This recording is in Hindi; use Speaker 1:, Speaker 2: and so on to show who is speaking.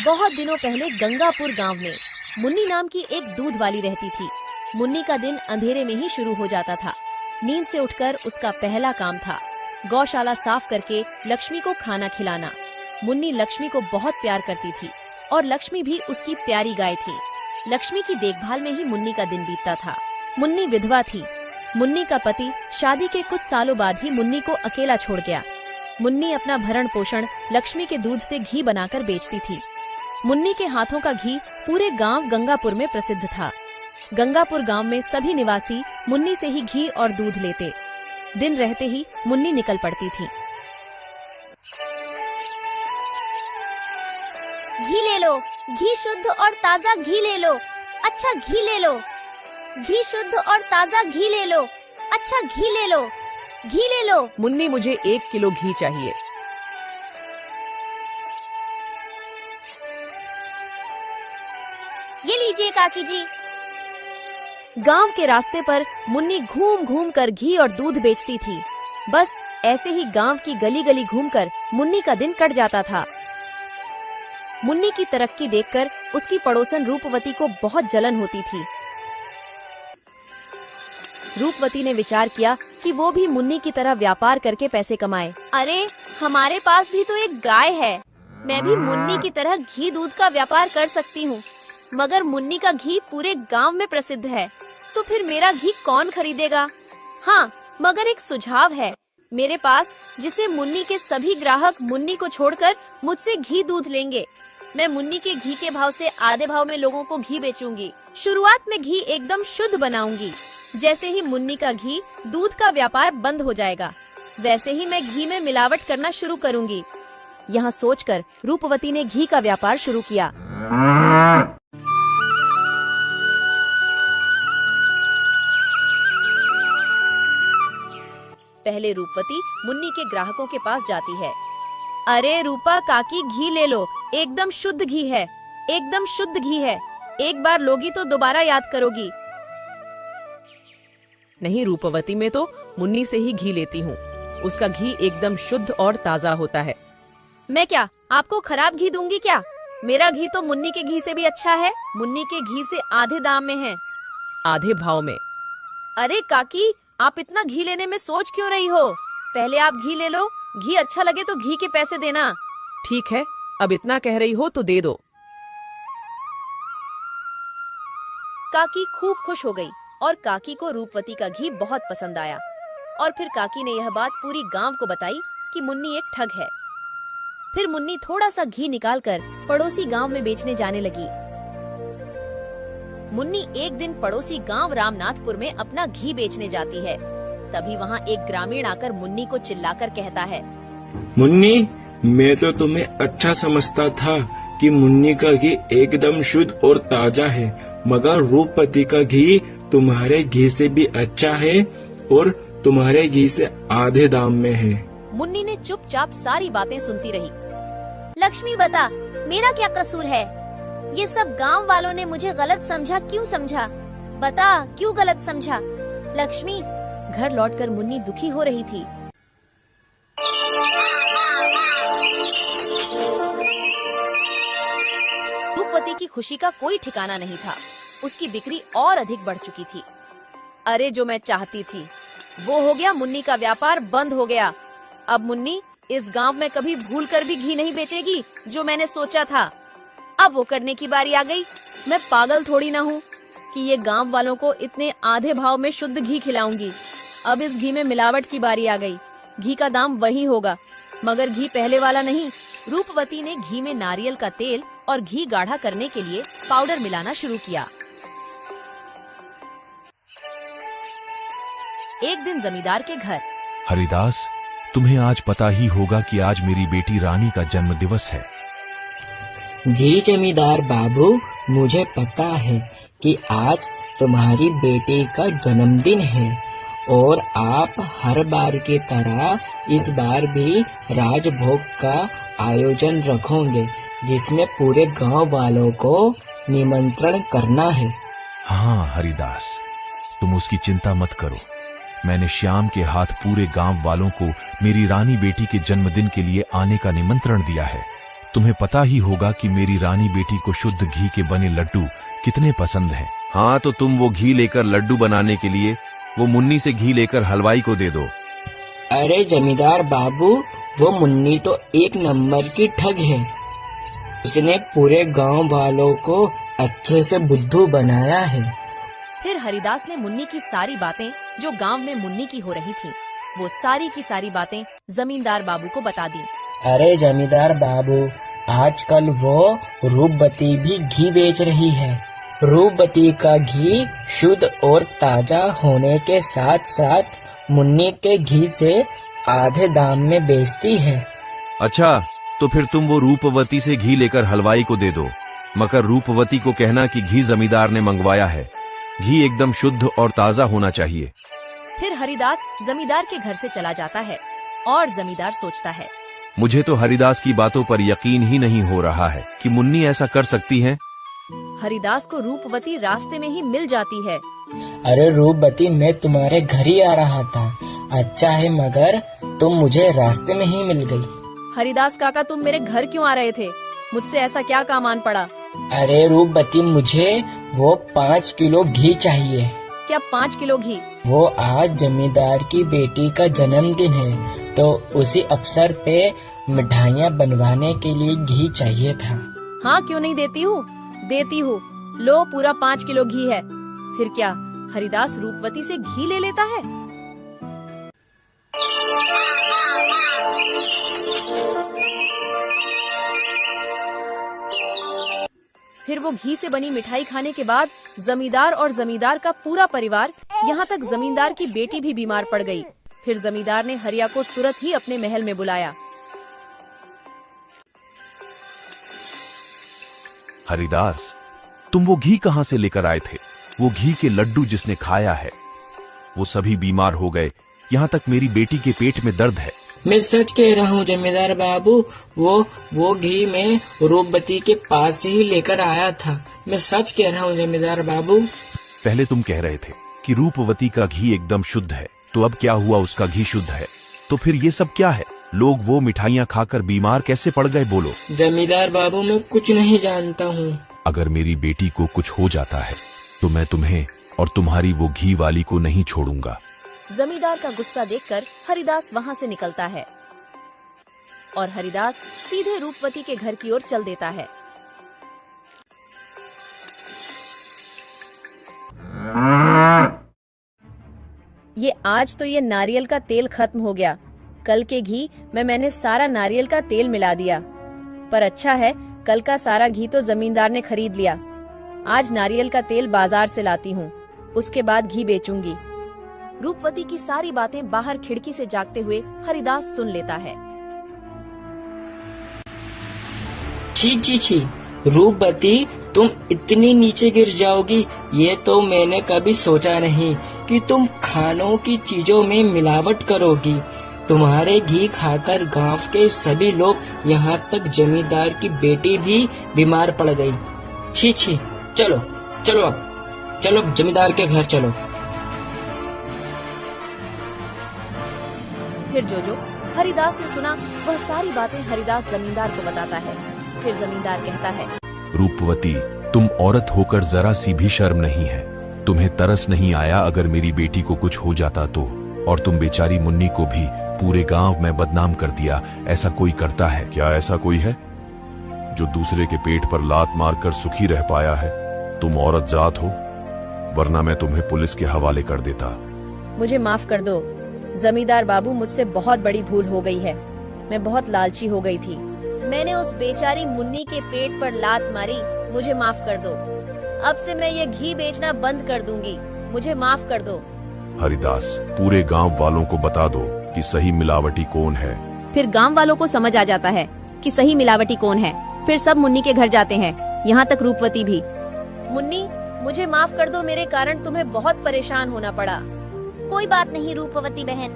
Speaker 1: बहुत दिनों पहले गंगापुर गांव में मुन्नी नाम की एक दूध वाली रहती थी। मुन्नी का दिन अंधेरे में ही शुरू हो जाता था। नींद से उठकर उसका पहला काम था गौशाला साफ करके लक्ष्मी को खाना खिलाना। मुन्नी लक्ष्मी को बहुत प्यार करती थी और लक्ष्मी भी उसकी प्यारी गाय थी। लक्ष्मी की देखभाल में ही मुन्नी का दिन बीतता था। मुन्नी विधवा थी। मुन्नी का पति शादी के कुछ सालों बाद ही मुन्नी को अकेला छोड़ गया। मुन्नी अपना भरण पोषण लक्ष्मी के दूध से घी बनाकर बेचती थी। मुन्नी के हाथों का घी पूरे गांव गंगापुर में प्रसिद्ध था। गंगापुर गांव में सभी निवासी मुन्नी से ही घी और दूध लेते। दिन रहते ही मुन्नी निकल पड़ती थी।
Speaker 2: घी ले लो, घी शुद्ध और ताजा घी ले लो, अच्छा घी ले लो। घी शुद्ध और ताजा घी ले लो, अच्छा घी ले लो, घी ले लो।
Speaker 3: मुन्नी मुझे 1 किलो घी चाहिए।
Speaker 2: ये लीजिए काकी जी।
Speaker 1: गांव के रास्ते पर मुन्नी घूम घूम कर घी और दूध बेचती थी। बस ऐसे ही गांव की गली गली घूमकर मुन्नी का दिन कट जाता था। मुन्नी की तरक्की देखकर उसकी पड़ोसन रूपवती को बहुत जलन होती थी। रूपवती ने विचार किया कि वो भी मुन्नी की तरह व्यापार करके पैसे कमाए।
Speaker 2: अरे हमारे पास भी तो एक गाय है, मैं भी मुन्नी की तरह घी दूध का व्यापार कर सकती हूँ। मगर मुन्नी का घी पूरे गांव में प्रसिद्ध है, तो फिर मेरा घी कौन खरीदेगा? हाँ, मगर एक सुझाव है मेरे पास, जिसे मुन्नी के सभी ग्राहक मुन्नी को छोड़कर मुझसे घी दूध लेंगे। मैं मुन्नी के घी के भाव से आधे भाव में लोगों को घी बेचूंगी। शुरुआत में घी एकदम शुद्ध बनाऊंगी। जैसे ही मुन्नी का घी दूध का व्यापार बंद हो जाएगा, वैसे ही मैं घी में मिलावट करना शुरू करूंगी।
Speaker 1: यहाँ सोचकर रूपवती ने घी का व्यापार शुरू किया। पहले रूपवती मुन्नी के ग्राहकों के पास जाती है। अरे रूपा काकी, घी ले लो, एकदम शुद्ध घी है, एकदम शुद्ध घी है। एक बार लोगी तो दोबारा याद करोगी।
Speaker 3: नहीं रूपवती, मैं तो मुन्नी से ही घी लेती हूँ। उसका घी एकदम शुद्ध और ताजा होता है।
Speaker 1: मैं क्या आपको खराब घी दूंगी क्या? मेरा घी तो मुन्नी के घी से भी अच्छा है। मुन्नी के घी से आधे दाम में है।
Speaker 3: आधे भाव में?
Speaker 1: अरे काकी, आप इतना घी लेने में सोच क्यों रही हो? पहले आप घी ले लो, घी अच्छा लगे तो घी के पैसे देना।
Speaker 3: ठीक है, अब इतना कह रही हो तो दे दो।
Speaker 1: काकी खूब खुश हो गई और काकी को रूपवती का घी बहुत पसंद आया। और फिर काकी ने यह बात पूरी गांव को बताई कि मुन्नी एक ठग है। फिर मुन्नी थोड़ा सा घी निकालकर पड़ोसी गांव में बेचने जाने लगी। मुन्नी एक दिन पड़ोसी गांव रामनाथपुर में अपना घी बेचने जाती है। तभी वहाँ एक ग्रामीण आकर मुन्नी को चिल्लाकर कहता है,
Speaker 4: मुन्नी, मैं तो तुम्हें अच्छा समझता था कि मुन्नी का घी एकदम शुद्ध और ताजा है, मगर रूपवती का घी तुम्हारे घी से भी अच्छा है और तुम्हारे घी से आधे दाम में है।
Speaker 1: मुन्नी ने चुपचाप सारी बातें सुनती रही।
Speaker 2: लक्ष्मी बता, मेरा क्या कसूर है? ये सब गांव वालों ने मुझे गलत समझा, क्यों समझा? बता, क्यों गलत समझा? लक्ष्मी।
Speaker 1: घर लौटकर मुन्नी दुखी हो रही थी। रूपवती की खुशी का कोई ठिकाना नहीं था। उसकी बिक्री और अधिक बढ़ चुकी थी। अरे जो मैं चाहती थी वो हो गया। मुन्नी का व्यापार बंद हो गया। अब मुन्नी इस गांव में कभी भूल कर भी घी नहीं बेचेगी, जो मैंने सोचा था। अब वो करने की बारी आ गई। मैं पागल थोड़ी ना हूँ कि ये गांव वालों को इतने आधे भाव में शुद्ध घी खिलाऊंगी। अब इस घी में मिलावट की बारी आ गई। घी का दाम वही होगा, मगर घी पहले वाला नहीं। रूपवती ने घी में नारियल का तेल और घी गाढ़ा करने के लिए पाउडर मिलाना शुरू किया। एक दिन जमींदार के घर।
Speaker 5: हरिदास, तुम्हें आज पता ही होगा कि आज मेरी बेटी रानी का जन्म दिवस है।
Speaker 6: जी जमींदार बाबू, मुझे पता है कि आज तुम्हारी बेटी का जन्मदिन है और आप हर बार की तरह इस बार भी राजभोग का आयोजन रखोगे, जिसमें पूरे गांव वालों को निमंत्रण करना है।
Speaker 5: हाँ हरिदास, तुम उसकी चिंता मत करो। मैंने श्याम के हाथ पूरे गांव वालों को मेरी रानी बेटी के जन्मदिन के लिए आने का निमंत्रण दिया है। तुम्हें पता ही होगा कि मेरी रानी बेटी को शुद्ध घी के बने लड्डू कितने पसंद हैं। हाँ, तो तुम वो घी लेकर लड्डू बनाने के लिए वो मुन्नी से घी लेकर हलवाई को दे दो।
Speaker 6: अरे जमींदार बाबू, वो मुन्नी तो एक नंबर की ठग है। उसने पूरे गांव वालों को अच्छे से बुद्धू बनाया है।
Speaker 1: फिर हरिदास ने मुन्नी की सारी बातें जो गांव में मुन्नी की हो रही थीं, वो सारी की सारी बातें जमींदार बाबू को बता दी।
Speaker 6: अरे जमींदार बाबू, आजकल वो रूपवती भी घी बेच रही है। रूपवती का घी शुद्ध और ताजा होने के साथ साथ मुन्नी के घी से आधे दाम में बेचती है।
Speaker 5: अच्छा, तो फिर तुम वो रूपवती से घी लेकर हलवाई को दे दो, मगर रूपवती को कहना कि घी जमींदार ने मंगवाया है। घी एकदम शुद्ध और ताजा होना चाहिए।
Speaker 1: फिर हरिदास जमींदार के घर से चला जाता है और जमींदार सोचता है,
Speaker 5: मुझे तो हरिदास की बातों पर यकीन ही नहीं हो रहा है कि मुन्नी ऐसा कर सकती है।
Speaker 1: हरिदास को रूपवती रास्ते में ही मिल जाती है।
Speaker 6: अरे रूपवती, मैं तुम्हारे घर ही आ रहा था। अच्छा है, मगर तुम मुझे रास्ते में ही मिल गई।
Speaker 1: हरिदास काका, तुम मेरे घर क्यों आ रहे थे? मुझसे ऐसा क्या काम आन पड़ा?
Speaker 6: अरे रूपवती, मुझे वो 5 किलो घी चाहिए।
Speaker 1: क्या 5 किलो घी?
Speaker 6: वो आज जमींदार की बेटी का जन्मदिन है, तो उसी अवसर पे मिठाइयाँ बनवाने के लिए घी चाहिए था।
Speaker 1: हाँ, क्यों नहीं देती हूँ, देती हूँ। लो, पूरा 5 किलो घी है। फिर क्या हरिदास रूपवती से घी ले लेता है? फिर वो घी से बनी मिठाई खाने के बाद जमींदार और जमींदार का पूरा परिवार, यहाँ तक जमींदार की बेटी भी बीमार पड़ गई। फिर जमींदार ने हरिया को तुरंत ही अपने महल में बुलाया।
Speaker 5: हरिदास, तुम वो घी कहाँ से लेकर आए थे? वो घी के लड्डू जिसने खाया है वो सभी बीमार हो गए, यहाँ तक मेरी बेटी के पेट में दर्द है।
Speaker 6: मैं सच कह रहा हूँ जमींदार बाबू, वो घी मैं रूपवती के पास से ही लेकर आया था। मैं सच कह रहा हूँ जमींदार बाबू।
Speaker 5: पहले तुम कह रहे थे कि रूपवती का घी एकदम शुद्ध है, तो अब क्या हुआ उसका घी शुद्ध है? तो फिर ये सब क्या है? लोग वो मिठाइयाँ खाकर बीमार कैसे पड़ गए, बोलो।
Speaker 6: जमींदार बाबू, मैं कुछ नहीं जानता हूँ।
Speaker 5: अगर मेरी बेटी को कुछ हो जाता है तो मैं तुम्हें और तुम्हारी वो घी वाली को नहीं छोड़ूंगा।
Speaker 1: जमींदार का गुस्सा देखकर हरिदास वहाँ से निकलता है और हरिदास सीधे रूपवती के घर की ओर चल देता है। आज तो ये नारियल का तेल खत्म हो गया। कल के घी में मैंने सारा नारियल का तेल मिला दिया, पर अच्छा है कल का सारा घी तो जमींदार ने खरीद लिया। आज नारियल का तेल बाजार से लाती हूँ, उसके बाद घी बेचूंगी। रूपवती की सारी बातें बाहर खिड़की से जागते हुए हरिदास सुन लेता है।
Speaker 6: छी छी छी, रूपवती तुम इतनी नीचे गिर जाओगी, ये तो मैंने कभी सोचा नहीं कि तुम खानों की चीजों में मिलावट करोगी। तुम्हारे घी खाकर गांव के सभी लोग, यहाँ तक जमींदार की बेटी भी बीमार पड़ गई। छी छी, चलो चलो अब चलो जमींदार के घर चलो।
Speaker 1: फिर जो हरिदास ने सुना वह सारी बातें हरिदास जमींदार को बताता है। फिर जमींदार कहता है,
Speaker 5: रूपवती, तुम औरत होकर जरा सी भी शर्म नहीं है। तुम्हें तरस नहीं आया अगर मेरी बेटी को कुछ हो जाता तो? और तुम बेचारी मुन्नी को भी पूरे गांव में बदनाम कर दिया। ऐसा कोई करता है क्या? ऐसा कोई है जो दूसरे के पेट पर लात मारकर सुखी रह पाया है? तुम औरत जात हो, वरना मैं तुम्हें पुलिस के हवाले कर देता।
Speaker 1: मुझे माफ कर दो जमींदार बाबू, मुझसे बहुत बड़ी भूल हो गई है। मैं बहुत लालची हो गई थी। मैंने उस बेचारी मुन्नी के पेट पर लात मारी। मुझे माफ कर दो। अब से मैं ये घी बेचना बंद कर दूंगी। मुझे माफ कर दो।
Speaker 5: हरिदास, पूरे गांव वालों को बता दो कि सही मिलावटी कौन है।
Speaker 1: फिर गांव वालों को समझ आ जाता है कि सही मिलावटी कौन है। फिर सब मुन्नी के घर जाते हैं, यहाँ तक रूपवती भी। मुन्नी, मुझे माफ कर दो, मेरे कारण तुम्हें बहुत परेशान होना पड़ा।
Speaker 2: कोई बात नहीं रूपवती बहन,